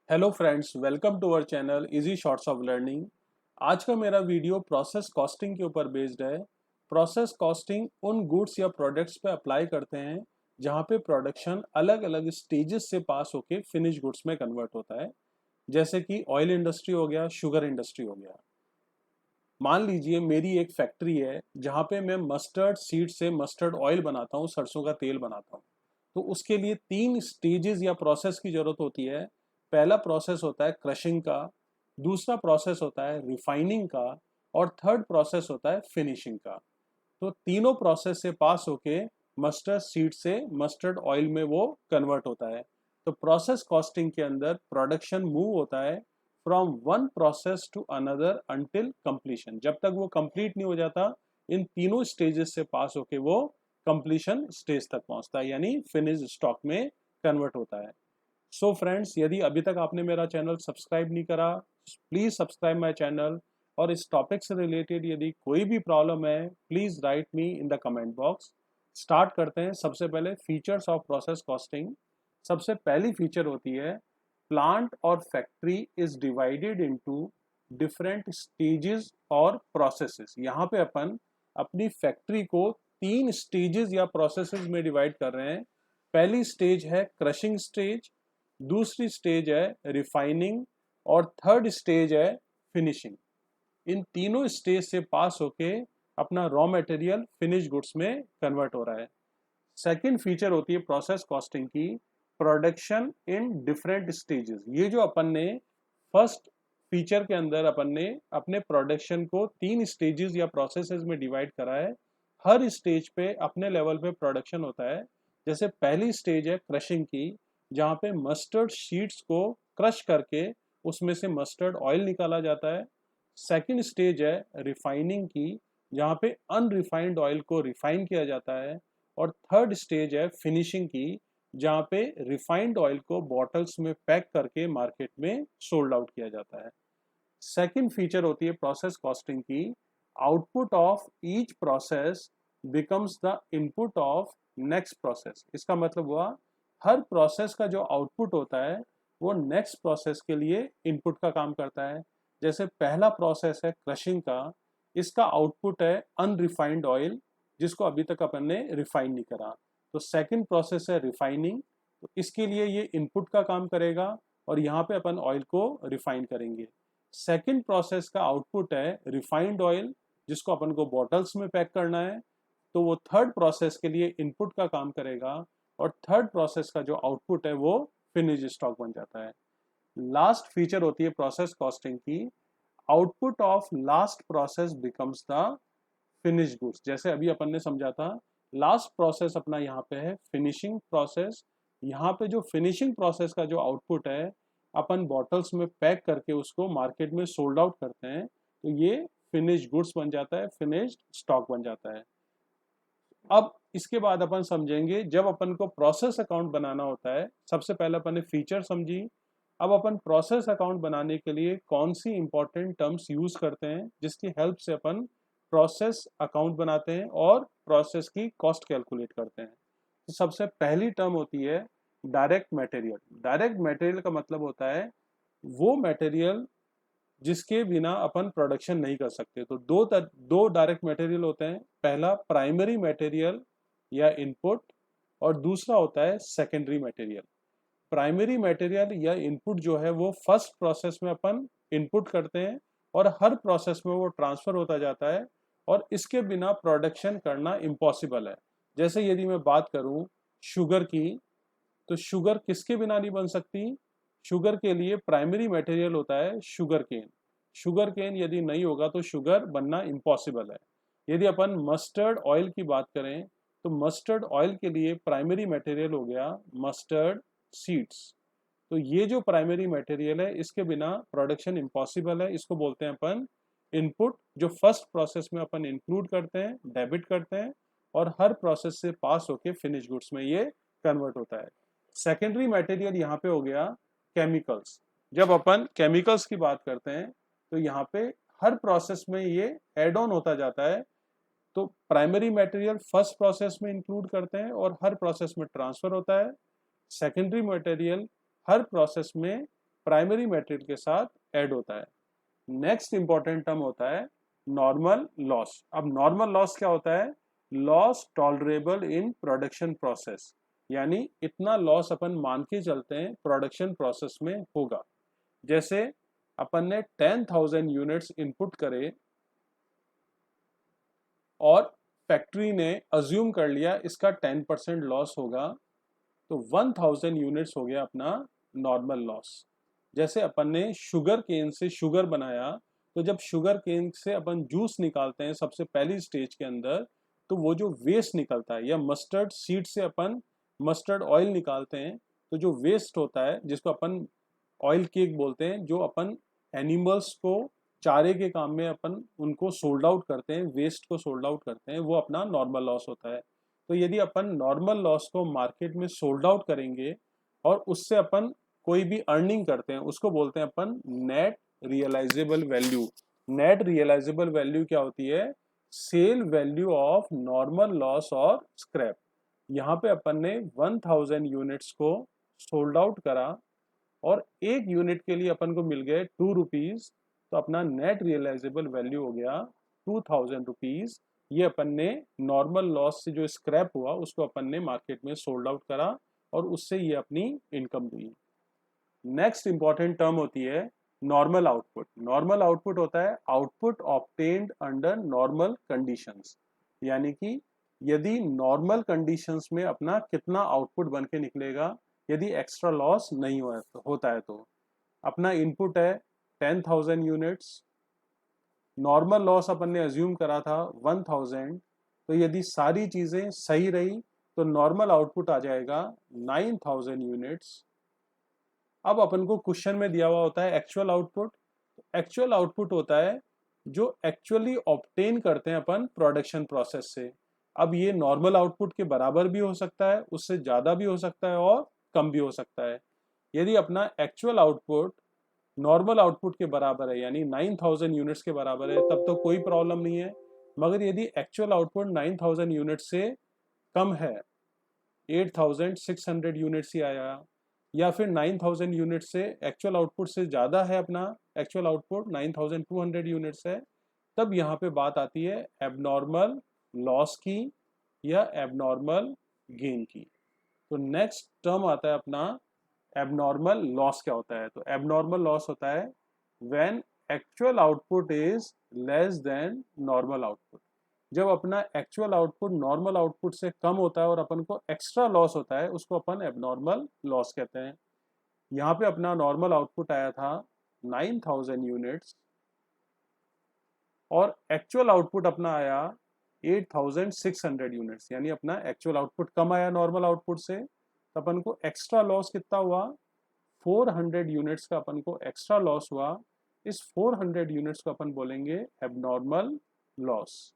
Hello friends, welcome to our channel easy shorts of learning. आज का मेरा video process costing के ऊपर बेस्ड है। प्रोसेस कॉस्टिंग उन गुड्स या प्रोडक्ट्स पे अप्लाई करते हैं जहाँ पे प्रोडक्शन अलग अलग स्टेजेस से पास होके फिनिश गुड्स में कन्वर्ट होता है। जैसे कि ऑयल इंडस्ट्री हो गया, शुगर इंडस्ट्री हो गया। मान लीजिए मेरी एक फैक्ट्री है जहाँ पे मैं मस्टर्ड सीड से मस्टर्ड ऑयल बनाता हूँ, सरसों का तेल बनाता हूँ। तो उसके लिए तीन स्टेजेस या प्रोसेस की जरूरत होती है। पहला प्रोसेस होता है क्रशिंग का, दूसरा प्रोसेस होता है रिफाइनिंग का, और थर्ड प्रोसेस होता है फिनिशिंग का। तो तीनों प्रोसेस से पास होके मस्टर्ड सीड से मस्टर्ड ऑयल में वो कन्वर्ट होता है। तो प्रोसेस कॉस्टिंग के अंदर प्रोडक्शन मूव होता है from one process to another until completion. जब तक वो कंप्लीट नहीं हो जाता, इन तीनों स्टेजेस से पास होके वो कंप्लीशन स्टेज तक पहुंचता है, यानी फिनिश स्टॉक में कन्वर्ट होता है। सो फ्रेंड्स, यदि अभी तक आपने मेरा चैनल सब्सक्राइब नहीं करा, प्लीज सब्सक्राइब माय चैनल। और इस टॉपिक से रिलेटेड यदि कोई भी प्रॉब्लम है, please right me in the comment box. Start करते हैं। सबसे पहले फीचर्स ऑफ प्रोसेस कॉस्टिंग। सबसे पहली फीचर होती है प्लांट और factory is divided into different stages और प्रोसेसेस। यहाँ पे अपन अपनी फैक्ट्री को तीन स्टेजेस या प्रोसेसेस में डिवाइड कर रहे हैं। पहली स्टेज है क्रशिंग स्टेज, दूसरी स्टेज है रिफाइनिंग, और थर्ड स्टेज है फिनिशिंग। इन तीनों स्टेज से पास होके अपना रॉ मटेरियल फिनिश गुड्स में कन्वर्ट हो रहा है। सेकंड फीचर होती है प्रोसेस कॉस्टिंग की प्रोडक्शन इन डिफरेंट स्टेजेस। ये जो अपन ने फर्स्ट फीचर के अंदर अपन ने अपने प्रोडक्शन को तीन स्टेजेस या प्रोसेसेस में डिवाइड करा है। हर स्टेज पे अपने लेवल पे प्रोडक्शन होता है। जैसे पहली स्टेज है क्रशिंग की, जहाँ पे मस्टर्ड शीट्स को क्रश करके उसमें से मस्टर्ड ऑयल निकाला जाता है। सेकंड स्टेज है रिफाइनिंग की, जहाँ पे अनरिफाइंड ऑयल को रिफाइन किया जाता है। और थर्ड स्टेज है फिनिशिंग की, जहाँ पे रिफाइंड ऑयल को बॉटल्स में पैक करके मार्केट में सोल्ड आउट किया जाता है। सेकंड फीचर होती है प्रोसेस कॉस्टिंग की output of each process becomes the input of next process. इसका मतलब हुआ हर प्रोसेस का जो आउटपुट होता है वो नेक्स्ट प्रोसेस के लिए इनपुट का काम करता है। जैसे पहला प्रोसेस है क्रशिंग का, इसका आउटपुट है अनरिफाइंड ऑयल, जिसको अभी तक अपन ने रिफाइन नहीं करा। तो सेकंड प्रोसेस है रिफाइनिंग, तो इसके लिए ये इनपुट का काम करेगा और यहाँ पे अपन ऑयल को रिफाइन करेंगे। सेकंड प्रोसेस का आउटपुट है रिफाइंड ऑयल, जिसको अपन को बॉटल्स में पैक करना है। तो वो थर्ड प्रोसेस के लिए इनपुट का काम करेगा और थर्ड प्रोसेस का जो आउटपुट है वो फिनिश स्टॉक बन जाता है। लास्ट फीचर होती है प्रोसेस कॉस्टिंग की output of last process becomes the finish goods. जैसे अभी अपन ने समझा था, लास्ट प्रोसेस अपना यहाँ पे है फिनिशिंग प्रोसेस। यहाँ पे जो फिनिशिंग प्रोसेस का जो आउटपुट है अपन बॉटल्स में पैक करके उसको मार्केट में सोल्ड आउट करते हैं, तो ये फिनिश गुड्स बन जाता है, फिनिश्ड स्टॉक बन जाता है। अब इसके बाद अपन समझेंगे जब अपन को प्रोसेस अकाउंट बनाना होता है। सबसे पहले अपन ने फीचर समझी। अब अपन प्रोसेस अकाउंट बनाने के लिए कौन सी इंपॉर्टेंट टर्म्स यूज करते हैं जिसकी हेल्प से अपन प्रोसेस अकाउंट बनाते हैं और प्रोसेस की कॉस्ट कैलकुलेट करते हैं। तो सबसे पहली टर्म होती है डायरेक्ट मटेरियल। डायरेक्ट मटेरियल का मतलब होता है वो मटेरियल जिसके बिना अपन प्रोडक्शन नहीं कर सकते। तो दो डायरेक्ट मटेरियल होते हैं। पहला प्राइमरी मटेरियल या इनपुट, और दूसरा होता है सेकेंडरी मटेरियल। प्राइमरी मटेरियल या इनपुट जो है वो फर्स्ट प्रोसेस में अपन इनपुट करते हैं और हर प्रोसेस में वो ट्रांसफर होता जाता है, और इसके बिना प्रोडक्शन करना इम्पॉसिबल है। जैसे यदि मैं बात करूं शुगर की, तो शुगर किसके बिना नहीं बन सकती। शुगर के लिए प्राइमरी मटेरियल होता है शुगर केन। शुगर केन यदि नहीं होगा तो शुगर बनना इम्पॉसिबल है। यदि अपन मस्टर्ड ऑयल की बात करें, तो मस्टर्ड ऑयल के लिए प्राइमरी मटेरियल हो गया मस्टर्ड सीड्स। तो ये जो प्राइमरी मटेरियल है इसके बिना प्रोडक्शन इम्पॉसिबल है। इसको बोलते हैं अपन इनपुट, जो फर्स्ट प्रोसेस में अपन इंक्लूड करते हैं, डेबिट करते हैं, और हर प्रोसेस से पास होके फिनिश गुड्स में ये कन्वर्ट होता है। सेकेंडरी मटेरियल यहाँ पे हो गया केमिकल्स। जब अपन केमिकल्स की बात करते हैं तो यहाँ पे हर प्रोसेस में ये एड ऑन होता जाता है। तो प्राइमरी मटेरियल फर्स्ट प्रोसेस में इंक्लूड करते हैं और हर प्रोसेस में ट्रांसफर होता है। सेकेंडरी मटेरियल हर प्रोसेस में प्राइमरी मटेरियल के साथ ऐड होता है। नेक्स्ट इंपॉर्टेंट टर्म होता है नॉर्मल लॉस। अब नॉर्मल लॉस क्या होता है? Loss tolerable in production process, यानी इतना लॉस अपन मान के चलते हैं प्रोडक्शन प्रोसेस में होगा। जैसे अपन ने 10,000 यूनिट्स इनपुट करे और फैक्ट्री ने अज्यूम कर लिया इसका 10% लॉस होगा, तो 1000 यूनिट्स हो गया अपना नॉर्मल लॉस। जैसे अपन ने शुगर केन से शुगर बनाया, तो जब शुगर केन से अपन जूस निकालते हैं सबसे पहली स्टेज के अंदर, तो वो जो वेस्ट निकलता है, या मस्टर्ड सीड से अपन मस्टर्ड ऑयल निकालते हैं, तो जो वेस्ट होता है जिसको अपन ऑयल केक बोलते हैं, जो अपन एनिमल्स को चारे के काम में अपन उनको सोल्ड आउट करते हैं, वेस्ट को सोल्ड आउट करते हैं, वो अपना नॉर्मल लॉस होता है। तो यदि अपन नॉर्मल लॉस को मार्केट में सोल्ड आउट करेंगे और उससे अपन कोई भी अर्निंग करते हैं, उसको बोलते हैं अपन net realizable value. Net realizable value क्या होती है? Sale value of normal loss और स्क्रैप। यहाँ पे अपन ने 1000 यूनिट्स को सोल्ड आउट करा और एक यूनिट के लिए अपन को मिल गए 2 रुपीज, तो अपना नेट रियलाइजेबल वैल्यू हो गया 2000 रुपीज। ये अपन ने नॉर्मल लॉस से जो स्क्रैप हुआ उसको अपन ने मार्केट में सोल्ड आउट करा और उससे ये अपनी इनकम हुई। नेक्स्ट इंपॉर्टेंट टर्म होती है नॉर्मल आउटपुट। नॉर्मल आउटपुट होता है output obtained under normal conditions, यानी कि यदि नॉर्मल कंडीशंस में अपना कितना आउटपुट बन के निकलेगा यदि एक्स्ट्रा लॉस नहीं होता है। तो अपना इनपुट है 10,000 यूनिट्स, नॉर्मल लॉस अपन ने अज्यूम करा था 1000, तो यदि सारी चीजें सही रही तो नॉर्मल आउटपुट आ जाएगा 9,000 यूनिट्स। अब अपन को क्वेश्चन में दिया हुआ होता है एक्चुअल आउटपुट। एक्चुअल आउटपुट होता है जो एक्चुअली ऑब्टेन करते हैं अपन प्रोडक्शन प्रोसेस से। अब ये नॉर्मल आउटपुट के बराबर भी हो सकता है, उससे ज्यादा भी हो सकता है और कम भी हो सकता है। यदि अपना एक्चुअल आउटपुट नॉर्मल आउटपुट के बराबर है, यानी 9,000 यूनिट्स के बराबर है, तब तो कोई प्रॉब्लम नहीं है। मगर यदि एक्चुअल आउटपुट 9,000 यूनिट से कम है, 8,600 यूनिट्स ही आया, या फिर 9,000 यूनिट से एक्चुअल आउटपुट से ज़्यादा है, अपना एक्चुअल आउटपुट 9,200 यूनिट्स है, तब यहाँ पे बात आती है एबनॉर्मल लॉस की या एबनॉर्मल गेन की। तो नेक्स्ट टर्म आता है अपना एबनॉर्मल लॉस। क्या होता है? तो एबनॉर्मल लॉस होता है when actual output is less than normal output. जब अपना एक्चुअल आउटपुट नॉर्मल आउटपुट से कम होता है और अपन को एक्स्ट्रा लॉस होता है, उसको अपन एबनॉर्मल लॉस कहते हैं। यहाँ पे अपना नॉर्मल आउटपुट आया था 9,000 यूनिट्स और एक्चुअल आउटपुट अपना आया 8,600 यूनिट्स, यानी अपना एक्चुअल आउटपुट कम आया नॉर्मल आउटपुट से, तो अपन को एक्स्ट्रा लॉस कितना हुआ? 400 यूनिट्स का अपन को एक्स्ट्रा लॉस हुआ। इस 400 यूनिट्स को अपन बोलेंगे एबनॉर्मल लॉस।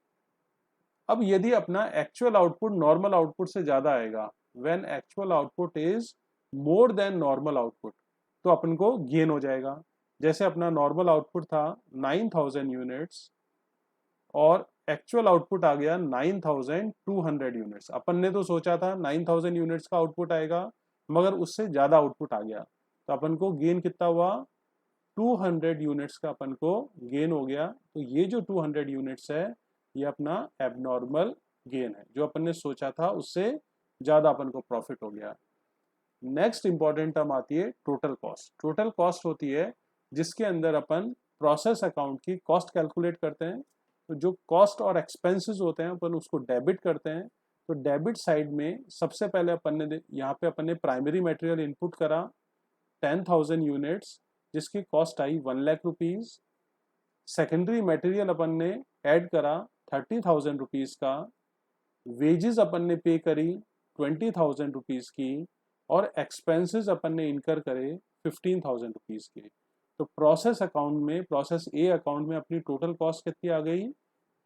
अब यदि अपना एक्चुअल आउटपुट नॉर्मल आउटपुट से ज्यादा आएगा, when actual output is more than normal output, तो अपन को गेन हो जाएगा। जैसे अपना नॉर्मल आउटपुट था 9,000 यूनिट्स और एक्चुअल आउटपुट आ गया 9,200 यूनिट्स। अपन ने तो सोचा था 9,000 यूनिट्स का आउटपुट आएगा, मगर उससे ज्यादा आउटपुट आ गया, तो अपन को गेन कितना हुआ? 200 यूनिट्स का अपन को गेन हो गया। तो ये जो 200 यूनिट्स है ये अपना एबनॉर्मल गेन है, जो अपन ने सोचा था उससे ज्यादा अपन को प्रॉफिट हो गया। नेक्स्ट इंपॉर्टेंट टर्म आती है टोटल कॉस्ट। टोटल कॉस्ट होती है जिसके अंदर अपन प्रोसेस अकाउंट की कॉस्ट कैलकुलेट करते हैं। तो जो कॉस्ट और एक्सपेंसेस होते हैं अपन उसको डेबिट करते हैं। तो डेबिट साइड में सबसे पहले अपन ने यहाँ पे अपन ने प्राइमरी मटेरियल इनपुट करा 10,000 यूनिट्स, जिसकी कॉस्ट आई 1 लाख रुपीज। सेकेंडरी मटेरियल अपन ने ऐड करा 30,000 रुपीज का। वेजेस अपन ने पे करी 20,000 रुपीज की और एक्सपेंसेस अपन ने इनकर करे 15,000 रुपीज के। तो प्रोसेस अकाउंट में, प्रोसेस ए अकाउंट में अपनी टोटल कॉस्ट कितनी आ गई?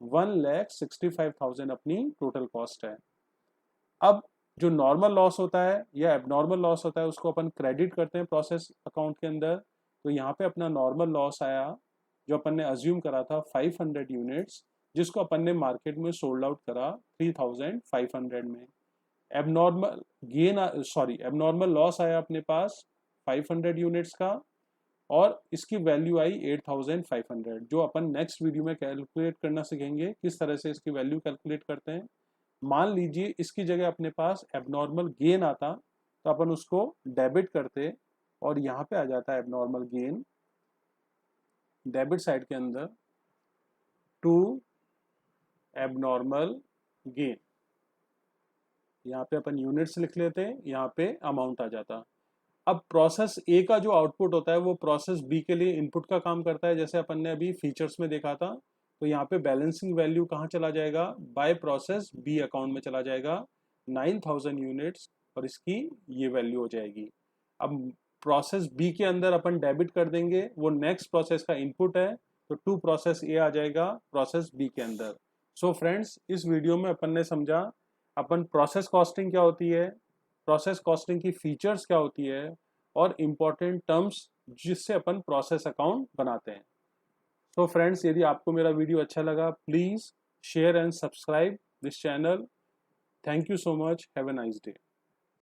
1,65,000 अपनी टोटल कॉस्ट है। अब जो नॉर्मल लॉस होता है या एबनॉर्मल लॉस होता है उसको अपन क्रेडिट करते हैं प्रोसेस अकाउंट के अंदर। तो यहाँ पे अपना नॉर्मल लॉस आया जो अपन ने अज्यूम करा था 500 यूनिट्स, जिसको अपन ने मार्केट में सोल्ड आउट करा 3,500 में। एबनॉर्मल लॉस आया अपने पास 500 यूनिट्स का, और इसकी वैल्यू आई 8500, जो अपन नेक्स्ट वीडियो में कैलकुलेट करना सीखेंगे किस तरह से इसकी वैल्यू कैलकुलेट करते हैं। मान लीजिए इसकी जगह अपने पास एबनॉर्मल गेन आता तो अपन उसको डेबिट करते और यहाँ पे आ जाता है एबनॉर्मल गेन डेबिट साइड के अंदर टू एबनॉर्मल गेन। यहाँ पे अपन यूनिट्स लिख लेते, यहाँ पे अमाउंट आ जाता। अब प्रोसेस ए का जो आउटपुट होता है वो प्रोसेस बी के लिए इनपुट का काम करता है, जैसे अपन ने अभी फीचर्स में देखा था। तो यहाँ पे बैलेंसिंग वैल्यू कहाँ चला जाएगा, बाय प्रोसेस बी अकाउंट में चला जाएगा 9000 यूनिट्स, और इसकी ये वैल्यू हो जाएगी। अब प्रोसेस बी के अंदर अपन डेबिट कर देंगे, वो नेक्स्ट प्रोसेस का इनपुट है, तो टू प्रोसेस ए आ जाएगा प्रोसेस बी के अंदर। सो फ्रेंड्स, इस वीडियो में अपन ने समझा अपन प्रोसेस कॉस्टिंग क्या होती है, प्रोसेस कॉस्टिंग की फीचर्स क्या होती है, और इम्पॉर्टेंट टर्म्स जिससे अपन प्रोसेस अकाउंट बनाते हैं। तो फ्रेंड्स, यदि आपको मेरा वीडियो अच्छा लगा, please share and subscribe this channel. Thank you so much, have a nice day.